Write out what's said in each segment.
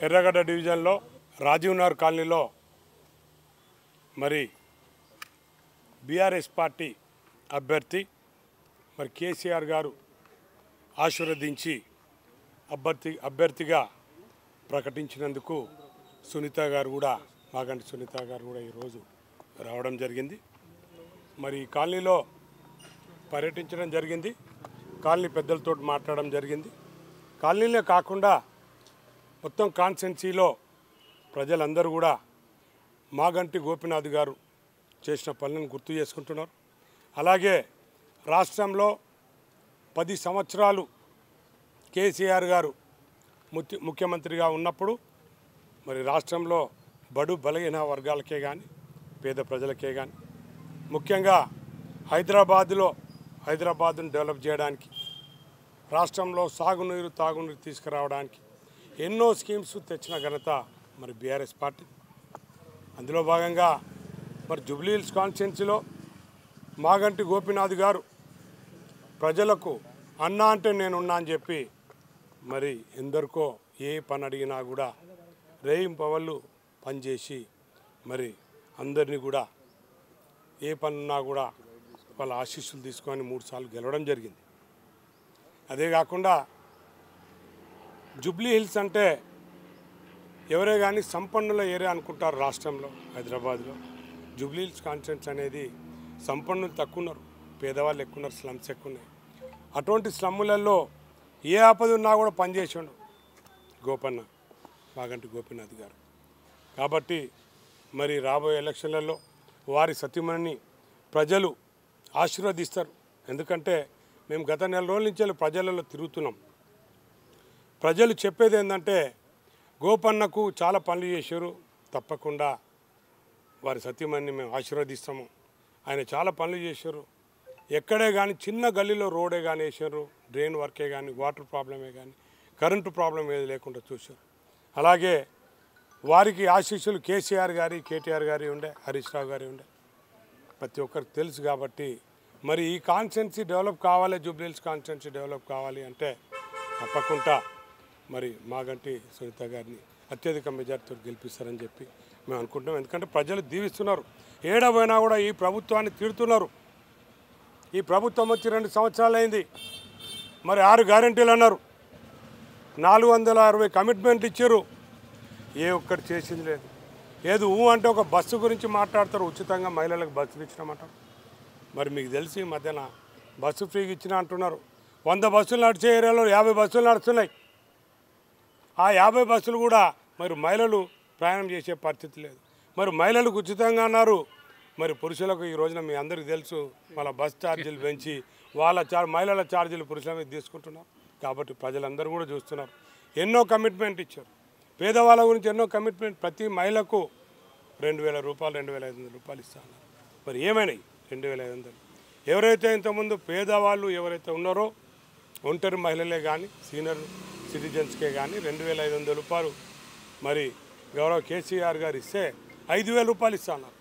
ఎర్రగడ్డ డివిజన్లో రాజీవ్ నగర్ కాలనీలో మరి బీఆర్ఎస్ పార్టీ అభ్యర్థి కేసీఆర్ గారు ఆశీర్వదించి అభ్యర్థిగా ప్రకటించినందుకు సునీత గారు కూడా మాగంటి సునీత గారు కూడా ఈరోజు రావడం జరిగింది. మరి కాలనీలో పర్యటించడం జరిగింది. కాలనీ పెద్దలతో మాట్లాడడం జరిగింది. కాలనీలే కాకుండా మొత్తం కాన్స్టిట్యున్సీలో ప్రజలందరూ కూడా మాగంటి గోపీనాథ్ గారు చేసిన పనులను గుర్తు చేసుకుంటున్నారు. అలాగే రాష్ట్రంలో 10 సంవత్సరాలు కేసీఆర్ గారు ముఖ్యమంత్రిగా ఉన్నప్పుడు మరి రాష్ట్రంలో బడు బలహీన వర్గాలకే కానీ పేద ప్రజలకే కానీ ముఖ్యంగా హైదరాబాద్ను డెవలప్ చేయడానికి రాష్ట్రంలో సాగునీరు తాగునీరు తీసుకురావడానికి ఎన్నో స్కీమ్స్ తెచ్చిన ఘనత మరి బీఆర్ఎస్ పార్టీ. అందులో భాగంగా మరి జూబ్లీ హిల్స్ కాన్స్టిట్యున్సీలో మాగంటి గోపీనాథ్ గారు ప్రజలకు అన్నా అంటే నేనున్నా అని చెప్పి మరి ఎందరికో ఏ పని అడిగినా కూడా రేయింపవళ్ళు పనిచేసి మరి అందరినీ కూడా ఏ పనున్నా కూడా వాళ్ళ ఆశీస్సులు తీసుకొని 3 సార్లు గెలవడం జరిగింది. అదే కాకుండా జూబ్లీ హిల్స్ అంటే ఎవరే కానీ సంపన్నుల ఏరియా అనుకుంటారు. రాష్ట్రంలో హైదరాబాద్లో జూబ్లీ హిల్స్ కాన్స్టిట్యున్సీ అనేది సంపన్నులు తక్కువ ఉన్నారు, పేదవాళ్ళు ఎక్కువ ఉన్నారు, స్లమ్స్ ఎక్కువ ఉన్నాయి. అటువంటి స్లమ్ములలో ఏ ఆపద ఉన్నా కూడా పనిచేసాడు మాగంటి గోపీనాథ్ గారు. కాబట్టి మరి రాబోయే ఎలక్షన్లలో వారి సతీమణిని ప్రజలు ఆశీర్వదిస్తారు. ఎందుకంటే మేము గత నెల రోజుల నుంచి ప్రజలలో తిరుగుతున్నాం. ప్రజలు చెప్పేది ఏంటంటే గోపన్నకు చాలా పనులు చేశారు, తప్పకుండా వారి సతీమణిని మేము ఆశీర్వదిస్తాము, ఆయన చాలా పనులు చేశారు, ఎక్కడే కానీ చిన్న గల్లీలో రోడే కానీ వేసారు, డ్రైన్ వర్కే కానీ వాటర్ ప్రాబ్లమే కానీ కరెంటు ప్రాబ్లం ఏది లేకుండా చూశారు. అలాగే వారికి ఆశీస్సులు కేసీఆర్ గారి కేటీఆర్ గారి ఉండే, హరీష్ రావు గారి ఉండే, ప్రతి ఒక్కరికి తెలుసు. కాబట్టి మరి ఈ కాన్స్టిట్యున్సీ డెవలప్ కావాలి, జూబ్లీ హిల్స్ కాన్స్టిట్యున్సీ డెవలప్ కావాలి అంటే తప్పకుండా మరి మాగంటి సునీత గారిని అత్యధిక మెజార్టీతో గెలిపిస్తారని చెప్పి మేము అనుకుంటున్నాం. ఎందుకంటే ప్రజలు దీవిస్తున్నారు, ఏడవైనా కూడా ఈ ప్రభుత్వాన్ని తిడుతున్నారు. ఈ ప్రభుత్వం వచ్చి 2 సంవత్సరాలు అయింది. మరి 6 గ్యారెంటీలు అన్నారు, 460 కమిట్మెంట్ ఇచ్చారు, ఏ ఒక్కటి చేసింది లేదు. ఏదో అంటే ఒక బస్సు గురించి మాట్లాడతారు, ఉచితంగా మహిళలకు బస్సులు ఇచ్చినామంటారు. మరి మీకు తెలిసి మధ్యన బస్సు ఫ్రీగా ఇచ్చినా అంటున్నారు. 100 బస్సులు నడిచే ఏరియాలో 50 బస్సులు నడుస్తున్నాయి. ఆ 50 బస్సులు కూడా మరి మహిళలు ప్రయాణం చేసే పరిస్థితి లేదు. మరి మహిళలకు ఉచితంగా అన్నారు, మరి పురుషులకు ఈ రోజున మీ అందరికీ తెలుసు వాళ్ళ బస్ ఛార్జీలు పెంచి మహిళల ఛార్జీలు పురుషుల మీద తీసుకుంటున్నారు. కాబట్టి ప్రజలందరూ కూడా చూస్తున్నారు. ఎన్నో కమిట్మెంట్ ఇచ్చారు, పేదవాళ్ళ గురించి ఎన్నో కమిట్మెంట్. ప్రతి మహిళకు 2000 రూపాయలు 2500 రూపాయలు ఇస్తున్నారు. మరి ఏమైనాయి 2500? ఎవరైతే ఇంతకుముందు పేదవాళ్ళు ఎవరైతే ఉన్నారో ఒంటరి మహిళలే కానీ సీనియర్ సిటిజన్స్కే కానీ 2500 రూపాయలు మరి గౌరవ కేసీఆర్ గారు ఇస్తే 5000 రూపాయలు ఇస్తున్నారు.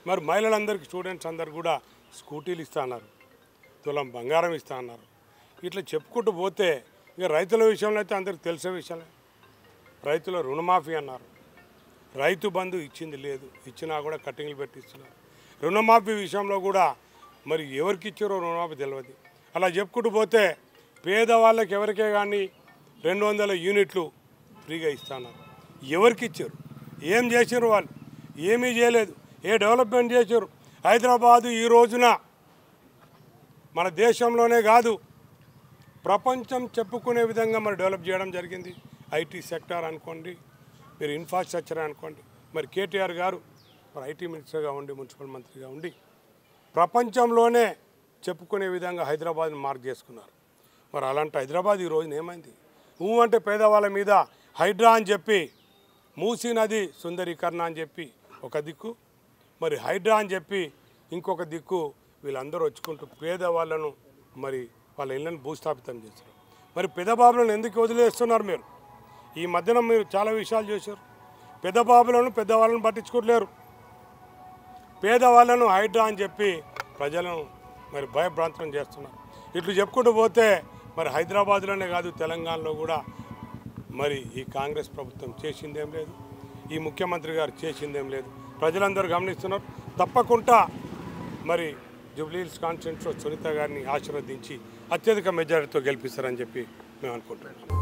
మరి మహిళలందరికీ స్టూడెంట్స్ అందరు కూడా స్కూటీలు ఇస్తున్నారు, తులం బంగారం ఇస్తా అన్నారు. ఇట్లా చెప్పుకుంటూ పోతే ఇక రైతుల విషయంలో అయితే అందరికి తెలిసే విషయమే. రైతుల రుణమాఫీ అన్నారు, రైతు బంధు ఇచ్చింది లేదు, ఇచ్చినా కూడా కట్టింగ్లు పెట్టిస్తున్నారు. రుణమాఫీ విషయంలో కూడా మరి ఎవరికి ఇచ్చారో రుణమాఫీ తెలియదు. అలా చెప్పుకుంటూ పోతే పేదవాళ్ళకి ఎవరికే కానీ 200 యూనిట్లు ఫ్రీగా ఇస్తున్నారు. ఎవరికి ఇచ్చారు? ఏం చేశారు? వాళ్ళు ఏమీ చేయలేదు. ఏ డెవలప్మెంట్ చేశారు? హైదరాబాదు ఈ రోజున మన దేశంలోనే కాదు ప్రపంచం చెప్పుకునే విధంగా మరి డెవలప్ చేయడం జరిగింది. ఐటీ సెక్టార్ అనుకోండి, మీరు ఇన్ఫ్రాస్ట్రక్చర్ అనుకోండి. మరి కేటీఆర్ గారు మరి ఐటీ మినిస్టర్గా ఉండి, మున్సిపల్ మంత్రిగా ఉండి ప్రపంచంలోనే చెప్పుకునే విధంగా హైదరాబాద్ని మార్క్ చేసుకున్నారు. మరి అలాంటి హైదరాబాద్ ఈ రోజున ఏమైంది? అంటే పేదవాళ్ళ మీద హైడ్రా అని చెప్పి, మూసీ నది సుందరీకరణ అని చెప్పి ఒక దిక్కు, మరి హైడ్రా అని చెప్పి ఇంకొక దిక్కు వీళ్ళందరూ వచ్చుకుంటూ పేదవాళ్ళను మరి వాళ్ళ ఇళ్ళను భూస్థాపితం చేశారు. మరి పెద్దబాబులను ఎందుకు వదిలేస్తున్నారు? మీరు ఈ మధ్యన మీరు చాలా విషయాలు చేశారు. పెద్దవాళ్ళను పట్టించుకోలేరు. పేదవాళ్ళను హైడ్రా అని చెప్పి ప్రజలను మరి భయభ్రాంతం చేస్తున్నారు. ఇట్లు చెప్పుకుంటూ పోతే మరి హైదరాబాద్లోనే కాదు తెలంగాణలో కూడా మరి ఈ కాంగ్రెస్ ప్రభుత్వం చేసిందేం లేదు, ఈ ముఖ్యమంత్రి గారు చేసిందేం లేదు. ప్రజలందరూ గమనిస్తున్నారు. తప్పకుండా మరి జూబ్లీహిల్స్ కాన్స్టిట్యూన్సీలో సునీత గారిని ఆశీర్వదించి అత్యధిక మెజారిటీతో గెలిపిస్తారని చెప్పి మేము అనుకుంటున్నాం.